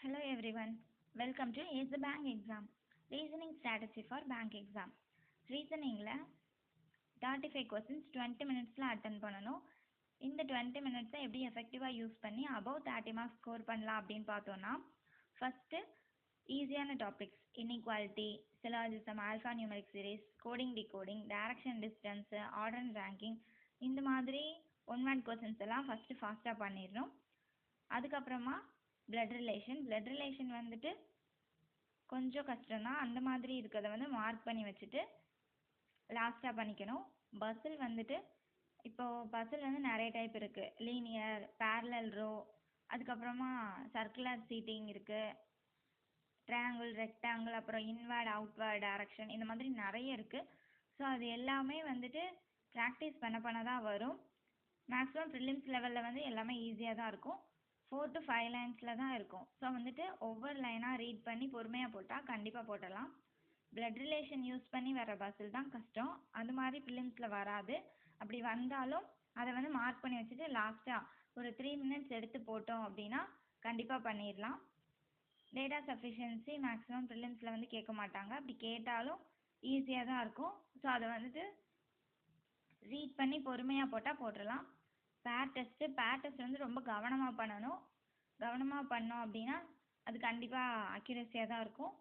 Hello everyone. Welcome to Ace the Bank exam. Reasoning strategy for bank exam. Reasoningல 35 questions 20 minutesல attend பண்ணணும். இந்த 20 minutes எப்படி எஃபெக்டிவா யூஸ் பண்ணி above 30 marks ஸ்கோர் பண்ணலாம் அப்படின்னு பார்த்தோம்னா, ஃபர்ஸ்ட் ஈஸியான topics inequality, syllogism, alpha numeric series, coding decoding, direction distance, order and ranking, இந்த மாதிரி ஒன் வேர்ட் கொஸ்டின்ஸ் எல்லாம் ஃபர்ஸ்ட் ஃபாஸ்ட்டாக பண்ணிடணும். அதுக்கப்புறமா பிளட் ரிலேஷன் வந்துட்டு கொஞ்சம் கஷ்டம்தான், அந்த மாதிரி இருக்கிறத வந்து மார்க் பண்ணி வச்சுட்டு லாஸ்ட்டாக பண்ணிக்கணும். பசில் வந்துட்டு இப்போது பசில் வந்து நிறைய டைப் இருக்குது. லீனியர், பேரலல் ரோ, அதுக்கப்புறமா சர்க்குலர் சீட்டிங் இருக்குது, ட்ரையாங்கிள், ரெக்டாங்கிள், அப்புறம் இன்வேர்ட் அவுட்வேர்ட் டைரக்ஷன், இந்த மாதிரி நிறைய இருக்குது. ஸோ அது எல்லாமே வந்துட்டு ப்ராக்டிஸ் பண்ண தான் வரும். மேக்ஸிமம் ப்ரிலிம்ஸ் லெவலில் வந்து எல்லாமே ஈஸியாக தான் இருக்கும். 4 to 5 லைன்ஸில் தான் இருக்கும். ஸோ வந்துட்டு ஒவ்வொரு லைனாக ரீட் பண்ணி பொறுமையாக போட்டால் கண்டிப்பாக போடலாம். பிளட் ரிலேஷன் யூஸ் பண்ணி வர பசில் தான் கஷ்டம். அது மாதிரி ப்ரிலிம்ஸில் வராது. அப்படி வந்தாலும் அதை வந்து மார்க் பண்ணி வச்சுட்டு லாஸ்ட்டாக ஒரு 3 minutes எடுத்து போட்டோம் அப்படின்னா கண்டிப்பாக பண்ணிடலாம். டேட்டா சஃபிஷியன்சி மேக்ஸிமம் ப்ரிலிம்ஸில் வந்து கேட்க மாட்டாங்க. அப்படி கேட்டாலும் ஈஸியாக தான் இருக்கும். ஸோ அதை வந்துட்டு ரீட் பண்ணி பொறுமையாக போட்டால் போட்டுடலாம். பேர் டெஸ்ட் வந்து ரொம்ப கவனமாக பண்ணணும். கவனமாக பண்ணோம் அப்படின்னா அது கண்டிப்பாக அக்யூரஸியாக தான் இருக்கும்.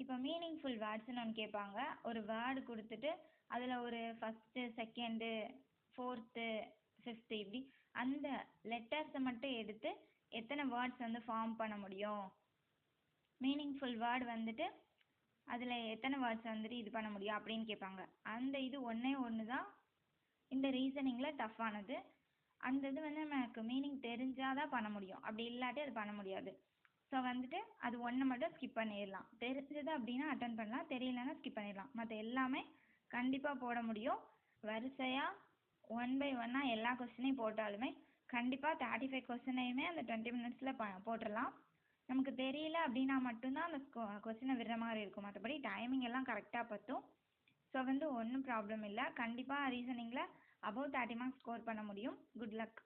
இப்போ மீனிங்ஃபுல் வேர்ட்ஸ்னு ஒன்று கேட்பாங்க. ஒரு வேர்டு கொடுத்துட்டு அதில் ஒரு ஃபஸ்ட்டு, செகண்டு, ஃபோர்த்து, ஃபிஃப்த்து, இப்படி அந்த லெட்டர்ஸை மட்டும் எடுத்து எத்தனை வேர்ட்ஸ் வந்து ஃபார்ம் பண்ண முடியும், மீனிங்ஃபுல் வேர்டு வந்துட்டு அதில் எத்தனை வேர்ட்ஸ் வந்துட்டு இது பண்ண முடியும் அப்படின்னு கேட்பாங்க. அந்த இது ஒன்று தான் இந்த ரீசனிங்கில் டஃப்பானது. அந்த இது வந்து நமக்கு மீனிங் தெரிஞ்சால் தான் பண்ண முடியும். அப்படி இல்லாட்டி அது பண்ண முடியாது. ஸோ வந்துட்டு அது ஒன்று மட்டும் ஸ்கிப் பண்ணிடலாம். தெரிஞ்சது அப்படின்னா அட்டன் பண்ணலாம், தெரியலன்னா ஸ்கிப் பண்ணிடலாம். மற்ற எல்லாமே கண்டிப்பாக போட முடியும். வரிசையாக 1 by 1 எல்லா கொஸ்டினையும் போட்டாலுமே கண்டிப்பாக 35 கொஸ்டினையுமே அந்த 20 minutesல போட்டுடலாம். நமக்கு தெரியல அப்படின்னா மட்டும்தான் அந்த கொஸ்டினை விடுற மாதிரி இருக்கும். மற்றபடி டைமிங் எல்லாம் கரெக்டாக பற்றும். ஸோ வந்து ஒன்றும் ப்ராப்ளம் இல்லை. கண்டிப்பாக ரீசனிங்கில் above 30 marks ஸ்கோர் பண்ண முடியும். Good luck.